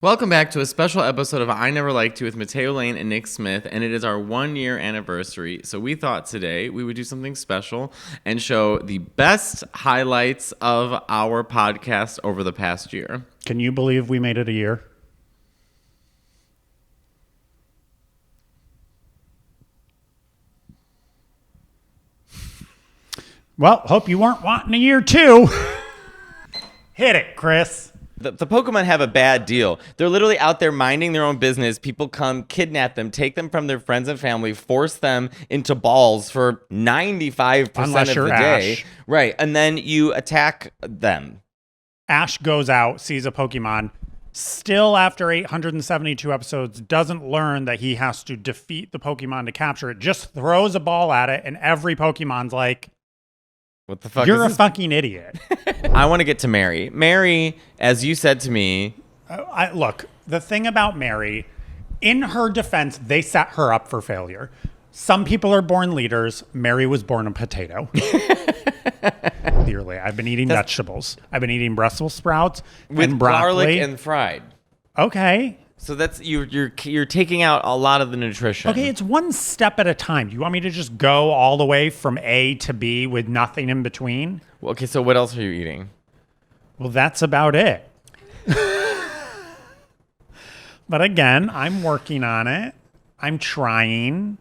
Welcome back to a special episode of I Never Liked You with Matteo Lane and Nick Smith, and it is our 1-year anniversary. So we thought today we would do something special and show the best highlights of our podcast over the past year. Can you believe we made it a year? Well, hope you weren't wanting a year too. Hit it, Chris. The Pokemon have a bad deal. They're literally out there minding their own business. People come, kidnap them, take them from their friends and family, force them into balls for 95% Unless of you're the day. Ash. Right. And then you attack them. Ash goes out, sees a Pokemon, still after 872 episodes, doesn't learn that he has to defeat the Pokemon to capture it, just throws a ball at it, and every Pokemon's like, What the fuck you're is a fucking idiot. I want to get to Mary. Mary, as you said to me. Look, the thing about Mary, in her defense, they set her up for failure. Some people are born leaders. Mary was born a potato. Clearly, I've been eating vegetables. I've been eating Brussels sprouts With and broccoli. garlic and fried. Okay. So that's you're taking out a lot of the nutrition. Okay, it's one step at a time. Do you want me to just go all the way from A to B with nothing in between? Well, okay, so what else are you eating? Well, that's about it. But again, I'm working on it. I'm trying.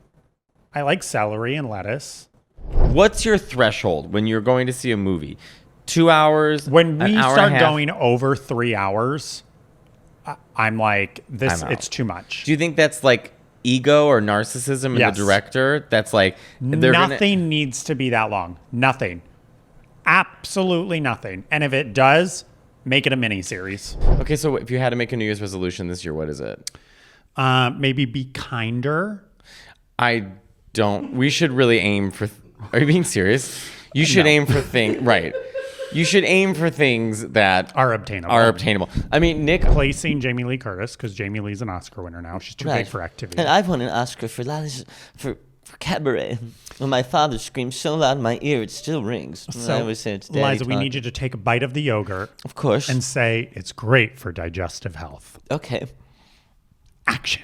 I like celery and lettuce. What's your threshold when you're going to see a movie? 2 hours? When we an hour start and a half? going over 3 hours, I'm like, this. I'm out. It's too much. Do you think that's like ego or narcissism in Yes. the director? That's like Nothing needs to be that long. Nothing. Absolutely nothing. And if it does, make it a mini series. Okay, so if you had to make a New Year's resolution this year, what is it? Maybe be kinder. I don't. We should really aim for. Are you being serious? You should No. aim for things. Right. You should aim for things that Are obtainable. I mean, Nick. Placing Jamie Lee Curtis, because Jamie Lee's an Oscar winner now. She's too big for activity. And I've won an Oscar for cabaret. When my father screams so loud in my ear, it still rings. So, I always say it's Daddy Liza, we talking. need you to take a bite of the yogurt Of course. and say it's great for digestive health. Okay. Action.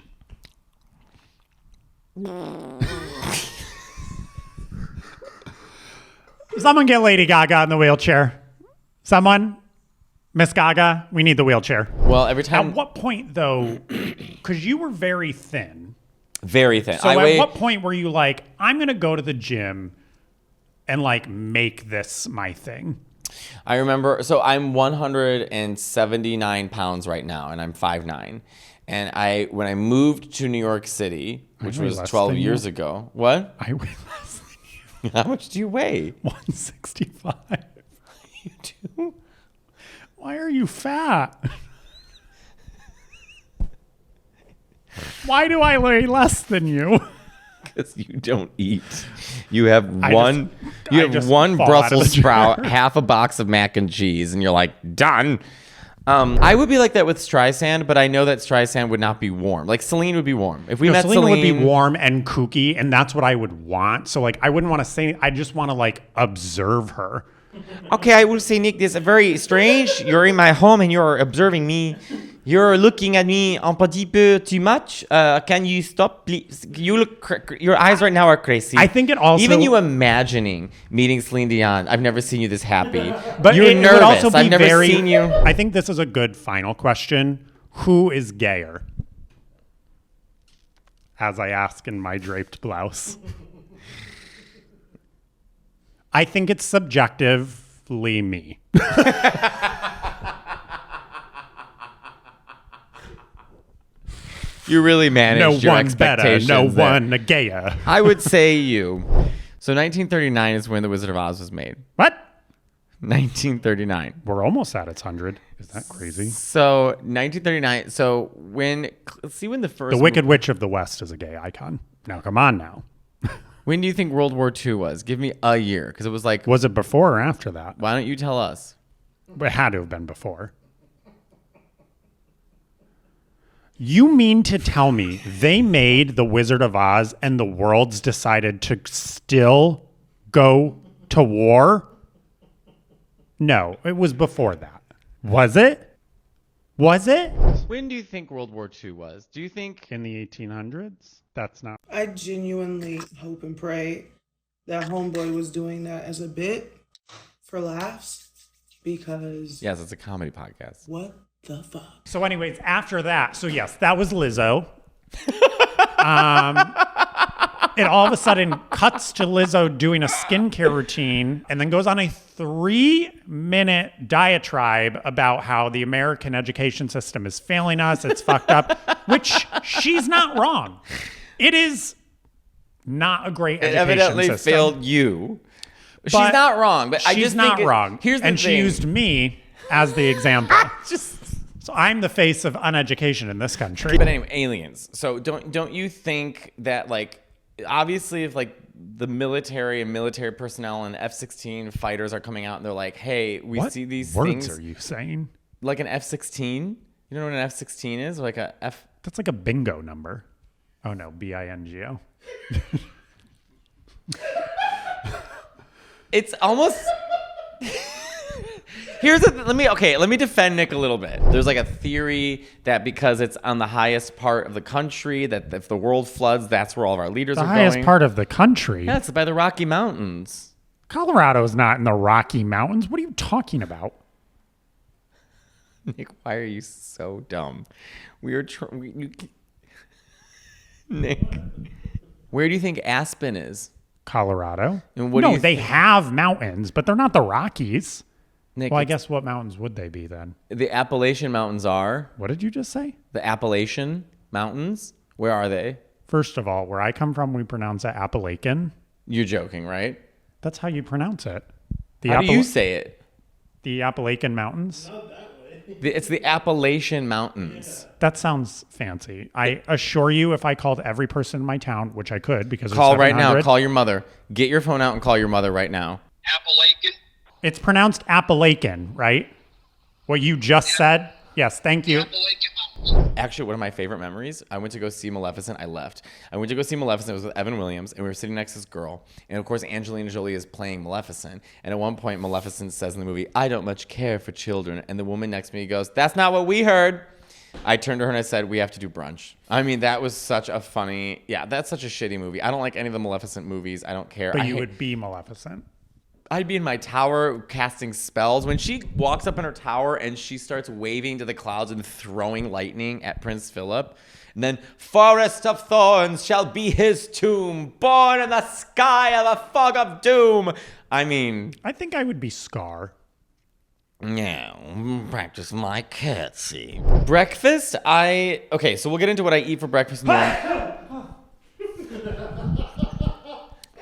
Someone get Lady Gaga in the wheelchair. Someone? Miss Gaga, we need the wheelchair. Well, every time. At what point, though, because you were very thin. Very thin. So at what point were you like, I'm going to go to the gym and like make this my thing? I remember, so I'm 179 pounds right now, and I'm 5'9". And when I moved to New York City, which weigh was less 12 than you. years ago. What? I weigh less than you. How much do you weigh? 165. You do? Why are you fat? Why do I weigh less than you? Because you don't eat. You have I one just one fall out of Brussels the sprout, chair. half a box of mac and cheese, and you're like, done. I would be like that with Streisand, but I know that Streisand would not be warm. Like Celine would be warm. If we met Celine would be Celine- warm and kooky, and that's what I would want. So like, I wouldn't want to say. I just want to like observe her. Okay, I will say, Nick, this is very strange. You're in my home and you're observing me. You're looking at me un petit peu too much. Can you stop, please? You look. Your eyes right now are crazy. I think it also Even you imagining meeting Celine Dion. I've never seen you this happy. But you're it nervous. would also be I've never very, seen you. I think this is a good final question. Who is gayer? As I ask in my draped blouse. I think it's subjectively me. You really managed No your one better, expectations. no there. one gayer. I would say you. So 1939 is when The Wizard of Oz was made. What? 1939. We're almost at its 100. Is that crazy? So 1939. So let's see when the first. The Wicked Witch of the West is a gay icon. Now, come on now. When do you think World War II was? Give me a year, because it was like. Was it before or after that? Why don't you tell us? It had to have been before. You mean to tell me they made The Wizard of Oz and the worlds decided to still go to war? No, it was before that. Was it? Was it? When do you think World War II was? Do you think In the 1800s? That's not. I genuinely hope and pray that Homeboy was doing that as a bit for laughs because Yes, it's a comedy podcast. what the fuck? So, anyways, after that, so yes, that was Lizzo. It all of a sudden cuts to Lizzo doing a skincare routine and then goes on a 3-minute diatribe about how the American education system is failing us. It's fucked up, which she's not wrong. It is not a great It education evidently system. failed you. She's But not wrong, but I she's just not think wrong. Here's the and thing. she used me as the example. Just So I'm the face of uneducation in this country. But anyway, aliens. So don't you think that, like, obviously if like the military and military personnel and F-16 fighters are coming out and they're like, hey, we What see these words things are you saying? like an F-16. You know what an F-16 is? Like a F. That's like a bingo number. Oh no, bingo. It's almost. Let me defend Nick a little bit. There's like a theory that because it's on the highest part of the country, that if the world floods, that's where all of our leaders The are highest going. part of the country. Yeah, it's by the Rocky Mountains. Colorado's not in the Rocky Mountains. What are you talking about? Nick, why are you so dumb? Nick, where do you think Aspen is? Colorado. And what do no, you they think? have mountains, but they're not the Rockies. Nick, Well, I guess what mountains would they be then? the Appalachian Mountains are What did you just say? the Appalachian Mountains. Where are they? First of all, where I come from, we pronounce it Appalachian. You're joking, right? That's how you pronounce it. The How do you say it? The Appalachian Mountains? It's the Appalachian Mountains. That sounds fancy. I assure you, if I called every person in my town, which I could because there's Call right now. 700, Call your mother. Get your phone out and call your mother right now. Appalachian. It's pronounced Appalachian, right? What you just said? Yes, thank you. Appalachian Mountains. Actually, one of my favorite memories, I went to go see Maleficent. I left. I went to go see Maleficent. It was with Evan Williams, and we were sitting next to this girl. And of course, Angelina Jolie is playing Maleficent. And at one point, Maleficent says in the movie, I don't much care for children. And the woman next to me goes, that's not what we heard. I turned to her and I said, we have to do brunch. I mean, that was such a funny, that's such a shitty movie. I don't like any of the Maleficent movies. I don't care. But you would be Maleficent. I'd be in my tower casting spells. When she walks up in her tower and she starts waving to the clouds and throwing lightning at Prince Philip, and then, forest of thorns shall be his tomb, born in the sky of a fog of doom. I mean, I think I would be Scar. yeah, practice my curtsy. Breakfast, okay, so we'll get into what I eat for breakfast in the morning.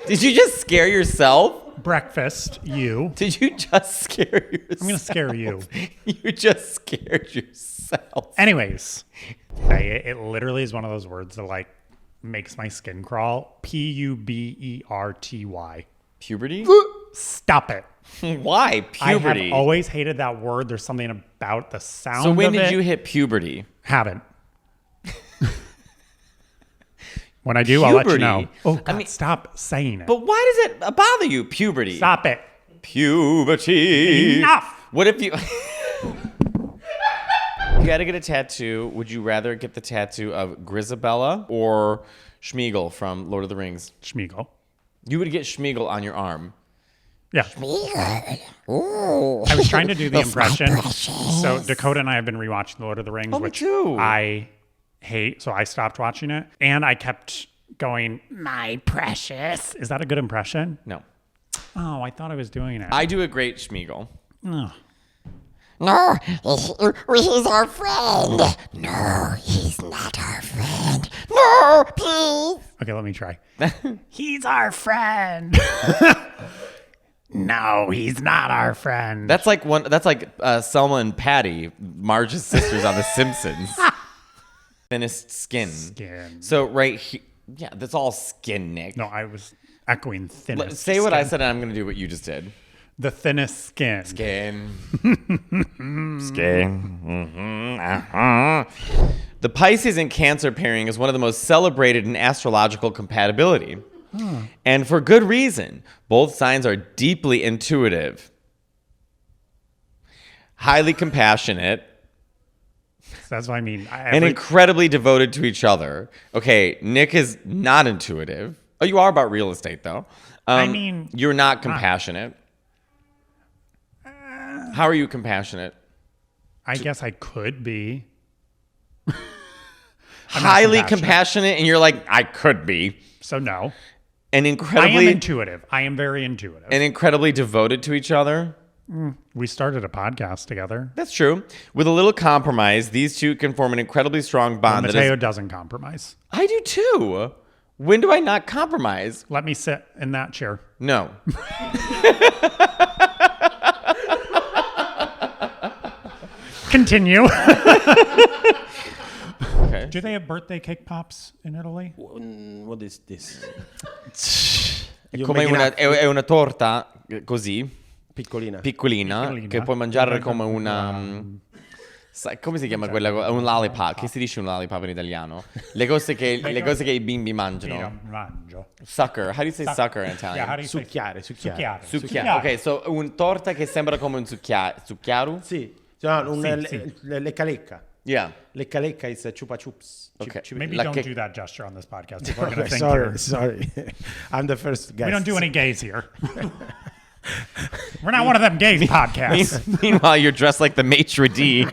Did you just scare yourself? Breakfast, you. Did you just scare yourself? I'm going to scare you. You just scared yourself. Anyways, it literally is one of those words that like makes my skin crawl. Puberty. Puberty? Stop it. Why puberty? I have always hated that word. There's something about the sound So when of did it. you hit puberty? Haven't. When I do, I'll let you know. Puberty? Oh, God, I mean- stop saying it. But why does it bother you, puberty? Stop it. Puberty. Enough. What if you... You had to get a tattoo. Would you rather get the tattoo of Grisabella or Schmeagol from Lord of the Rings? Schmeagol. You would get Schmeagol on your arm. Yeah. I was trying to do the impression. So Dakota and I have been rewatching The Lord of the Rings, Oh, me which too. I hate. So I stopped watching it. And I kept going, my precious. Is that a good impression? No. Oh, I thought I was doing it. I do a great Schmeagol. Ugh. No, he's our friend. No, he's not our friend. No, please. Okay, let me try. He's our friend. No, he's not our friend. That's like Selma and Patty, Marge's sisters on The Simpsons. Thinnest skin. Skin. So right here, yeah, that's all skin, Nick. No, I was echoing thinnest. Say what I skin. said, and I'm going to do what you just did. The thinnest skin. Skin. Skin. The Pisces and Cancer pairing is one of the most celebrated in astrological compatibility. And for good reason. Both signs are deeply intuitive, highly compassionate, That's what I mean. And incredibly devoted to each other. Okay, Nick is not intuitive. Oh, you are about real estate, though. I mean, you're not compassionate. How are you compassionate? I guess I could be. Highly compassionate, and you're like, I could be. So no. And I incredibly am intuitive. I am very intuitive. and incredibly devoted to each other. We started a podcast together. That's true. With a little compromise, these two can form an incredibly strong bond. Matteo doesn't compromise. I do too. When do I not compromise? Let me sit in that chair. No. Continue. Okay. Do they have birthday cake pops in Italy? What is this? È una torta così, Piccolina. piccolina, che puoi mangiare come una... come si chiama quella cosa? Un lollipop. Che si dice un lollipop in italiano? Le cose che i bimbi mangiano. Mangio. Sucker. How do you say sucker in Italian? Yeah, how do you say Succhiare. Succhiaro. Ok, so un torta che sembra come un succhiaro? Sì. No, Sì. lecca. Yeah. Lecca is chupa chups. Okay. Maybe La don't che- do that gesture on this podcast. People are going to think Sorry. I'm the first guest. we don't do any gays here. We're not one of them gays podcasts. Meanwhile, you're dressed like the maitre d'.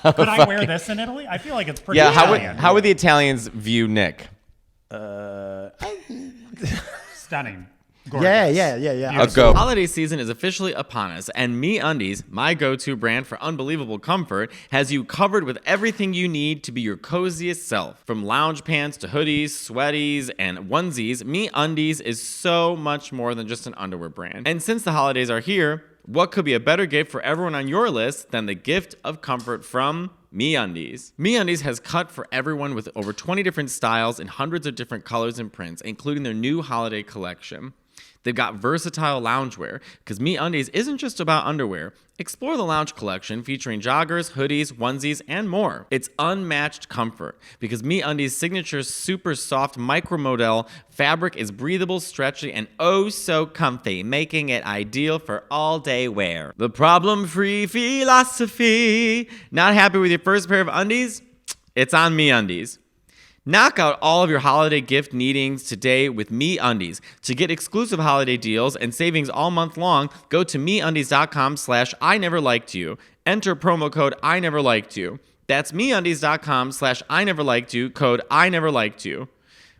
Could I wear this in Italy? I feel like it's pretty Yeah, Italian. how would the Italians view Nick? Stunning. Gorgeous. Yeah. A go. Holiday season is officially upon us, and MeUndies, my go-to brand for unbelievable comfort, has you covered with everything you need to be your coziest self. From lounge pants to hoodies, sweaties, and onesies, MeUndies is so much more than just an underwear brand. And since the holidays are here, what could be a better gift for everyone on your list than the gift of comfort from MeUndies? MeUndies has cut for everyone with over 20 different styles and hundreds of different colors and prints, including their new holiday collection. They've got versatile loungewear, because MeUndies isn't just about underwear. Explore the lounge collection featuring joggers, hoodies, onesies, and more. It's unmatched comfort, because MeUndies' signature super soft micromodal fabric is breathable, stretchy, and oh so comfy, making it ideal for all-day wear. The problem-free philosophy. Not happy with your first pair of undies? It's on MeUndies. Knock out all of your holiday gift needings today with MeUndies. To get exclusive holiday deals and savings all month long, go to MeUndies.com/INeverLikedYou. Enter promo code INeverLikedYou. That's MeUndies.com/INeverLikedYou, code INeverLikedYou.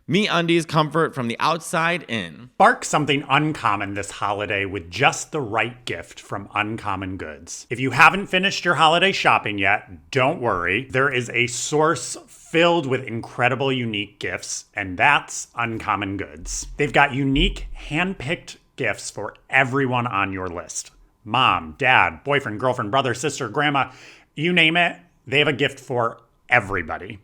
MeUndies, comfort from the outside in. Spark something uncommon this holiday with just the right gift from Uncommon Goods. If you haven't finished your holiday shopping yet, don't worry. There is a source filled with incredible, unique gifts, and that's Uncommon Goods. They've got unique, hand-picked gifts for everyone on your list. Mom, dad, boyfriend, girlfriend, brother, sister, grandma, you name it, they have a gift for everybody.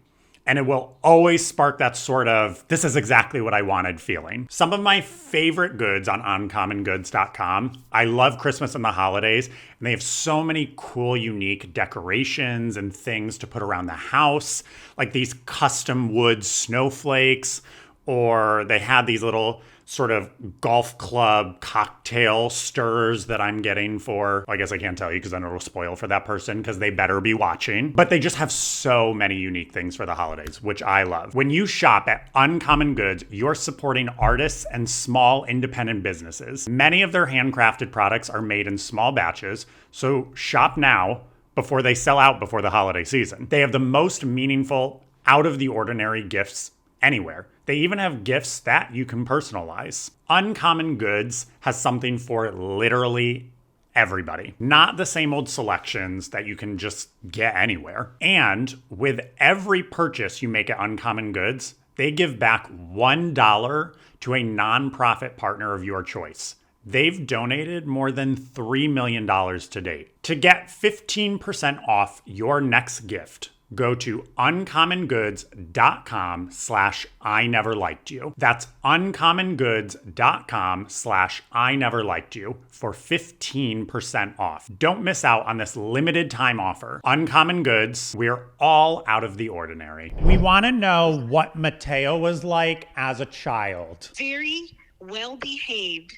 And it will always spark that sort of, this is exactly what I wanted feeling. Some of my favorite goods on uncommongoods.com. I love Christmas and the holidays, and they have so many cool, unique decorations and things to put around the house, like these custom wood snowflakes, or they had these little sort of golf club cocktail stirs that I'm getting for, I guess I can't tell you because then it'll spoil for that person because they better be watching. But they just have so many unique things for the holidays, which I love. When you shop at Uncommon Goods, you're supporting artists and small independent businesses. Many of their handcrafted products are made in small batches, so shop now before they sell out before the holiday season. They have the most meaningful, out of the ordinary gifts anywhere. They even have gifts that you can personalize. Uncommon Goods has something for literally everybody. Not the same old selections that you can just get anywhere. And with every purchase you make at Uncommon Goods, they give back $1 to a nonprofit partner of your choice. They've donated more than $3 million to date. To get 15% off your next gift, go to uncommongoods.com/INeverLikedYou. That's uncommongoods.com/INeverLikedYou for 15% off. Don't miss out on this limited time offer. Uncommon Goods, we're all out of the ordinary. We want to know what Matteo was like as a child. Very well behaved,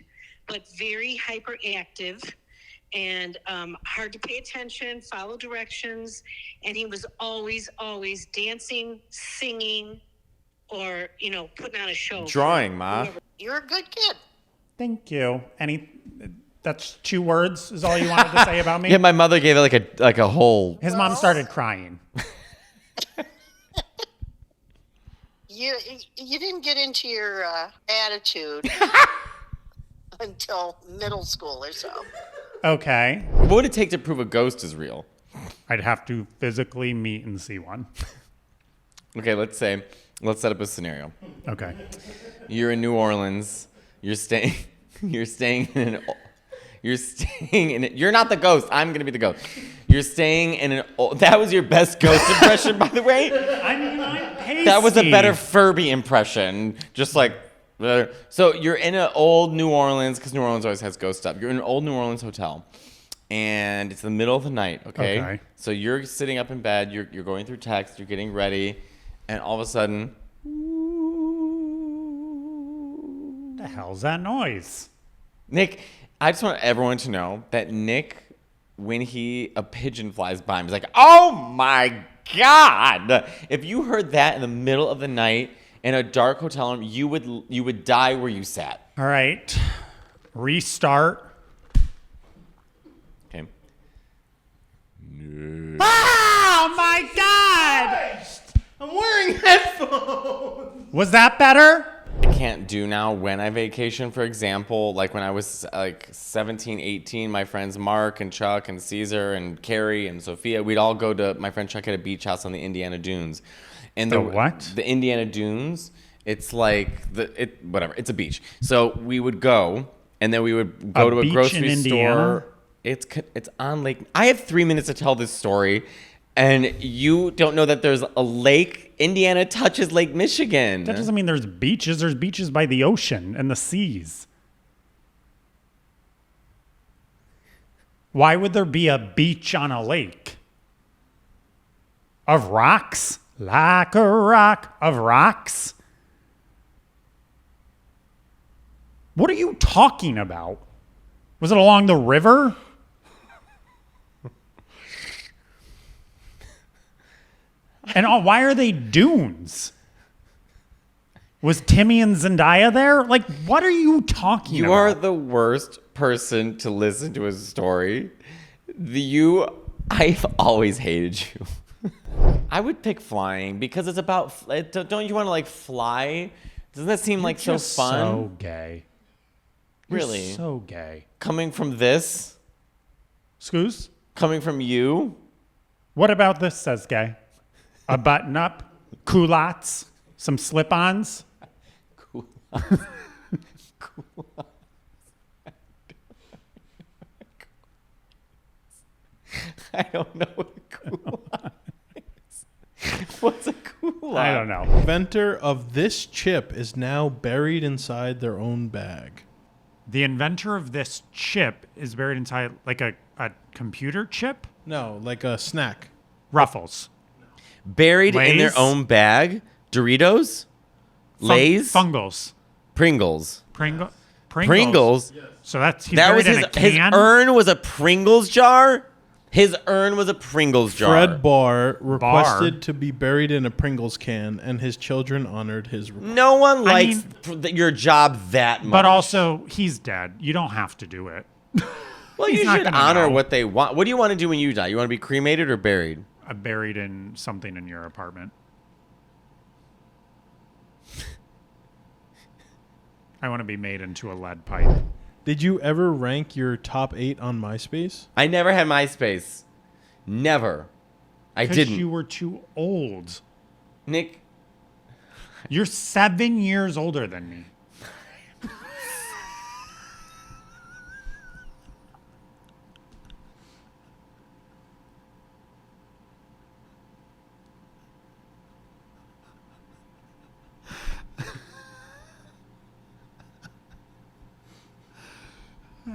but very hyperactive. and hard to pay attention, follow directions. And he was always dancing, singing, or, putting on a show. Drawing, Ma. You're a good kid. Thank you. That's 2 words is all you wanted to say about me? Yeah, my mother gave it like a whole. His mom started crying. You didn't get into your attitude until middle school or so. Okay. What would it take to prove a ghost is real? I'd have to physically meet and see one. Okay, let's set up a scenario. Okay. You're in New Orleans. You're staying in you're not the ghost. I'm going to be the ghost. You're staying in that was your best ghost impression, by the way. I mean, I'm pasty. That was a better Furby impression. Just like, so you're in an old New Orleans, because New Orleans always has ghost stuff. You're in an old New Orleans hotel, and it's the middle of the night, okay? Okay. So you're sitting up in bed, you're going through text, you're getting ready, and all of a sudden, What the hell's that noise? Nick, I just want everyone to know that Nick, when a pigeon flies by him, he's like, oh my God. If you heard that in the middle of the night in a dark hotel room, you would die where you sat. All right. Restart. Okay. Oh my God! I'm wearing headphones. Was that better? I can't do now when I vacation. For example, like when I was like 17, 18, my friends Mark and Chuck and Caesar and Carrie and Sophia, we'd all go to my friend Chuck had a beach house on the Indiana Dunes. And The what? The Indiana Dunes. It's like whatever. It's a beach. So we would go, and then we would go to a beach grocery in store. Indiana? It's on Lake. I have 3 minutes to tell this story, and you don't know that there's a lake. Indiana touches Lake Michigan. That doesn't mean there's beaches. There's beaches by the ocean and the seas. Why would there be a beach on a lake? Of rocks? Like a rock of rocks? What are you talking about? Was it along the river? And why are they dunes? Was Timmy and Zendaya there? Like, what are you talking about? You are the worst person to listen to a story. I've always hated you. I would pick flying because it's about. Don't you want to like fly? Doesn't that seem like so Just fun? So gay. You're Really? so gay. Coming from this? Scoos? Coming from you? What about this says gay? A button up, culottes, some slip-ons. Cool. I don't know what a cool is. What's a cool? I don't know. Inventor of this chip is now buried inside their own bag. The inventor of this chip is buried inside like a computer chip? No, like a snack. Ruffles. Buried in their Lay's? own bag? Doritos? Lay's? Fungles. Pringles. Pringles. Pringles? So he's That was buried in a his can? urn was a Pringles jar? His urn was a Pringles jar. Fred Barr requested to be buried in a Pringles can, and his children honored his request. No one I likes your job that much. But also, he's dead. You don't have to do it. well, he's you not should gonna honor know. what they want. What do you want to do when you die? You want to be cremated or buried? Buried in something in your apartment. I want to be made into a lead pipe. Did you ever rank your top 8 on MySpace? I never had MySpace. Never. I Because didn't. you were too old. Nick, You're 7 years older than me.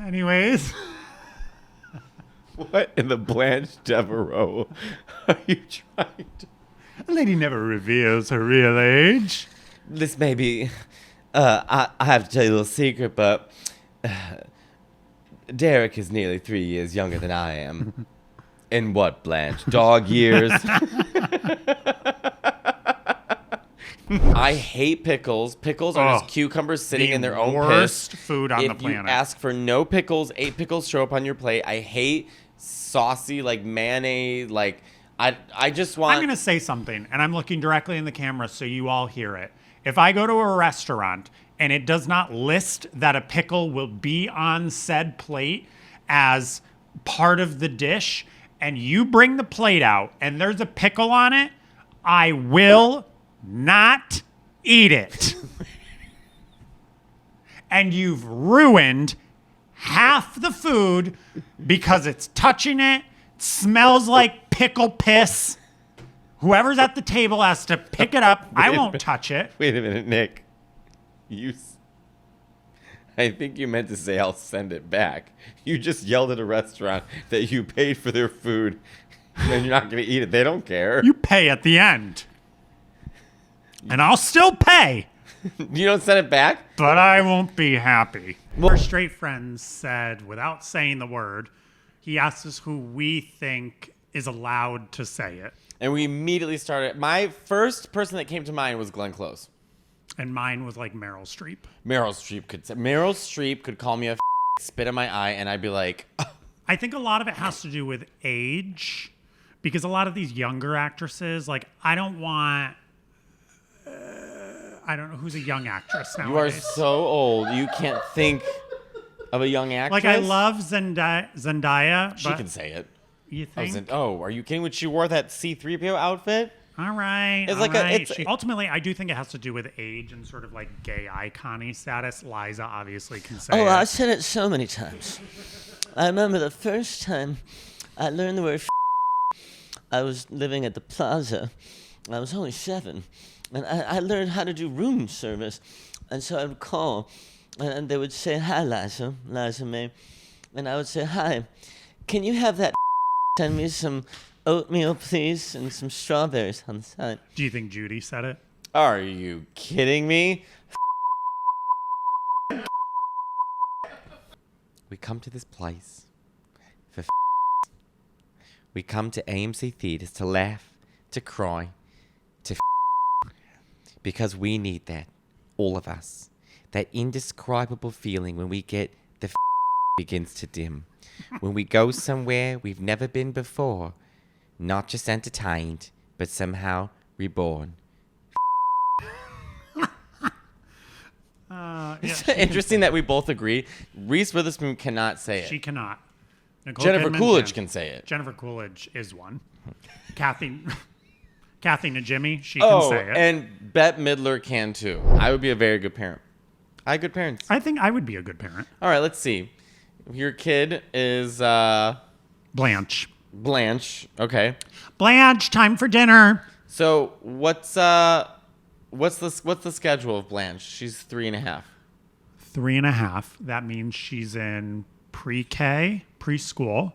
Anyways, what in the Blanche Devereaux are you trying to... a lady never reveals her real age. This may be... I have to tell you a little secret, but... Derek is nearly 3 years younger than I am. In what, Blanche? Dog years? I hate pickles. Pickles are just cucumbers sitting in their own worst piss. food on the If you planet. ask for no pickles, 8 pickles show up on your plate. I hate saucy, like mayonnaise, like I just want. I'm going to say something, and I'm looking directly in the camera so you all hear it. If I go to a restaurant and it does not list that a pickle will be on said plate as part of the dish, and you bring the plate out and there's a pickle on it, I will not eat it. And you've ruined half the food because it's touching it, smells like pickle piss. Whoever's at the table has to pick it up. I won't touch it. Wait a minute, Nick. I think you meant to say I'll send it back. You just yelled at a restaurant that you paid for their food and you're not going to eat it. They don't care. You pay at the end. And I'll still pay. You don't send it back? But I won't be happy. Our straight friend said, without saying the word, he asked us who we think is allowed to say it. And we immediately started. My first person that came to mind was Glenn Close. And mine was like Meryl Streep. Meryl Streep could call me a spit in my eye, and I'd be like, I think a lot of it has to do with age, because a lot of these younger actresses, like I don't want. I don't know who's a young actress now. You are so old. You can't think of a young actress. Like I love Zendaya. She can say it. You think? Are you kidding? When she wore that C-3PO outfit? All right. It's like ultimately, I do think it has to do with age and sort of like gay icon-y status. Liza obviously can say Oh, it. I've said it so many times. I remember the first time I learned the word I was living at the plaza. I was only 7. And I learned how to do room service. And so I would call, and they would say, "Hi, Liza May." And I would say, "Hi, can you have that send me some oatmeal, please, and some strawberries on the side?" Do you think Judy said it? Are you kidding me? We come to this place for we come to AMC theaters to laugh, to cry, to because we need that, all of us. That indescribable feeling when we get the begins to dim. When we go somewhere we've never been before, not just entertained, but somehow reborn. It's interesting that we both agree. Reese Witherspoon cannot say it. She cannot. Nicole Jennifer Kidman Coolidge can say it. Jennifer Coolidge is one. Kathy Najimy, she can say it. And Bette Midler can too. I would be a very good parent. I had good parents. I think I would be a good parent. All right, let's see. Your kid is Blanche. Okay. Blanche, time for dinner. So what's the schedule of Blanche? She's 3.5. 3.5. That means she's in pre-K, preschool.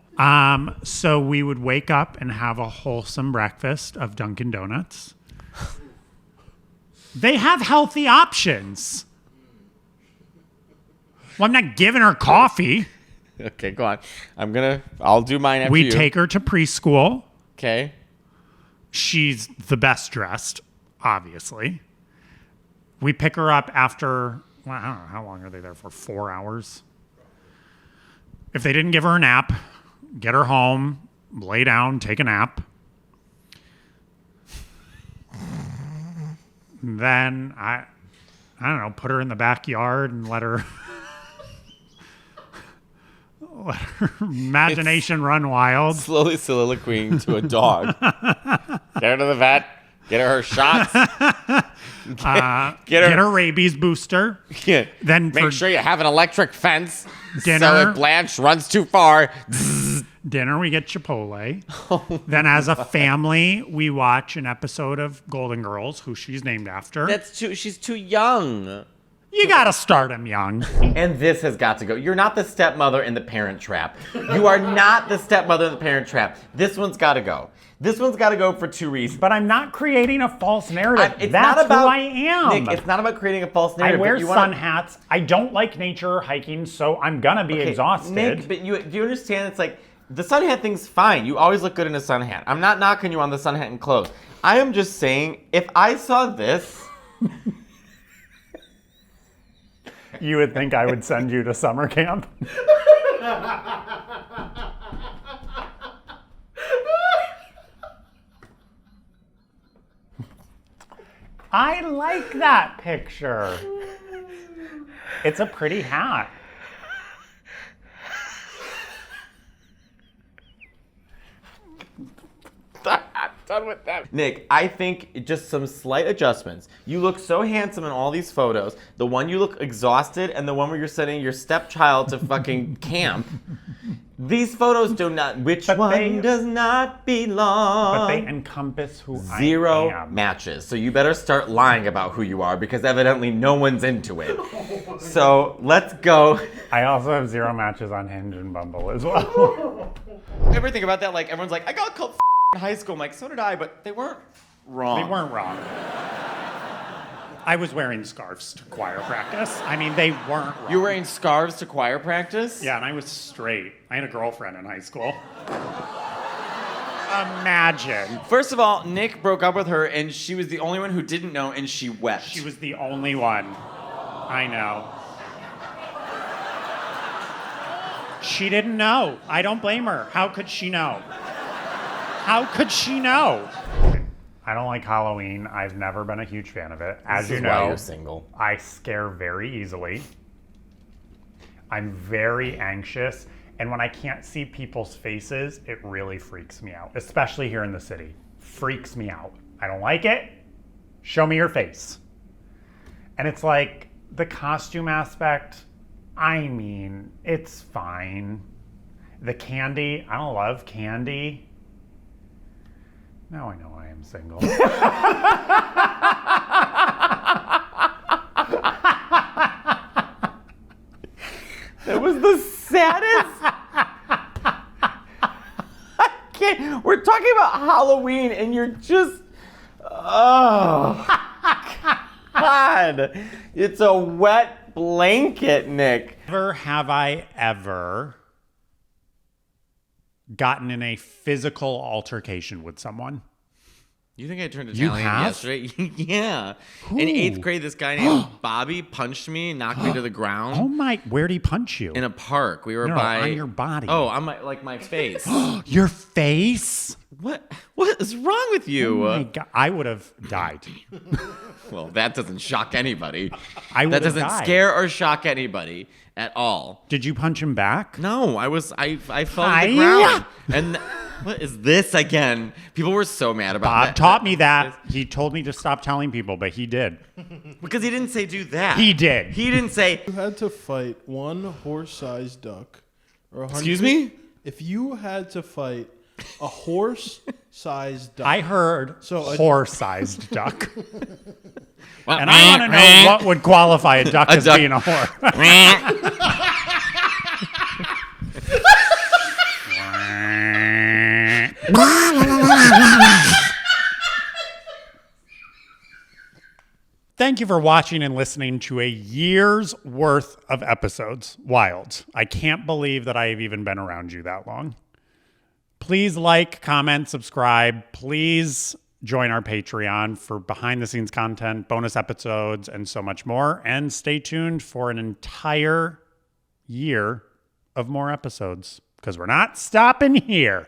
So we would wake up and have a wholesome breakfast of Dunkin' Donuts. They have healthy options. Well, I'm not giving her coffee. Okay, go on. I'll do mine after you. We take her to preschool. Okay. She's the best dressed, obviously. We pick her up after, well, I don't know, how long are they there for? 4 hours? If they didn't give her a nap, get her home, lay down, take a nap. Then, I don't know, put her in the backyard and let her imagination run wild. Slowly soliloquying to a dog. Get her to the vet. Get her shots. Get her rabies booster. Then make sure you have an electric fence. Dinner. So if Blanche runs too far. Dinner, we get Chipotle. Then as a family, we watch an episode of Golden Girls, who she's named after. She's too young. You gotta start him young. And this has got to go. You're not the stepmother in the Parent Trap. You are not the stepmother in the Parent Trap. This one's got to go. This one's got to go for 2 reasons. But I'm not creating a false narrative. It's That's not about, who I am. Nick, it's not about creating a false I narrative. wear sun hats. I don't like nature or hiking, so I'm gonna be exhausted. Nick, but do you understand? It's like the sun hat thing's fine. You always look good in a sun hat. I'm not knocking you on the sun hat and clothes. I am just saying, if I saw this. You would think I would send you to summer camp? I like that picture. It's a pretty hat. Done with that. Nick, I think just some slight adjustments. You look so handsome in all these photos. The one you look exhausted and the one where you're sending your stepchild to fucking camp. These photos do not, does not belong? But they encompass who I am. Zero matches. So you better start lying about who you are because evidently no one's into it. So let's go. I also have 0 matches on Hinge and Bumble as well. Ever think about that? Like everyone's like, I got called in high school. I'm like, so did I, but they weren't wrong. They weren't wrong. I was wearing scarves to choir practice. I mean, they weren't wrong. You were wearing scarves to choir practice? Yeah, and I was straight. I had a girlfriend in high school. Imagine. First of all, Nick broke up with her, and she was the only one who didn't know, and she wept. She was the only one. I know. She didn't know. I don't blame her. How could she know? How could she know? I don't like Halloween. I've never been a huge fan of it. As you know, why you're single. I scare very easily. I'm very anxious. And when I can't see people's faces, it really freaks me out, especially here in the city. Freaks me out. I don't like it. Show me your face. And it's like the costume aspect, I mean, it's fine. The candy, I don't love candy. Now I know I am single. That was the saddest. I can't. We're talking about Halloween, and you're just. Oh. God. It's a wet blanket, Nick. Never have I ever gotten in a physical altercation with someone. You think I turned You Italian have? yesterday? Yeah. Who? In 8th grade, this guy named Bobby punched me, knocked me to the ground. Oh my, where'd he punch you? In a park. We were No, by on your body. Oh, on my face. Your face? What is wrong with you? Oh my God, I would have died. Well, that doesn't shock anybody. I would That have doesn't died. scare or shock anybody at all. Did you punch him back? No, I fell to Hi-ya. the ground. And what is this again? People were so mad about Bob that. taught me that. He told me to stop telling people, but he did. Because he didn't say do that. He did. He didn't say. You had to fight one horse-sized duck. Or 100 Excuse me? If you had to fight a horse-sized duck. I heard So a- horse-sized duck. And I want to know what would qualify a duck as duck. being a whore. Thank you for watching and listening to a year's worth of episodes. Wild. I can't believe that I have even been around you that long. Please like, comment, subscribe. Please join our Patreon for behind the scenes content, bonus episodes, and so much more. And stay tuned for an entire year of more episodes because we're not stopping here.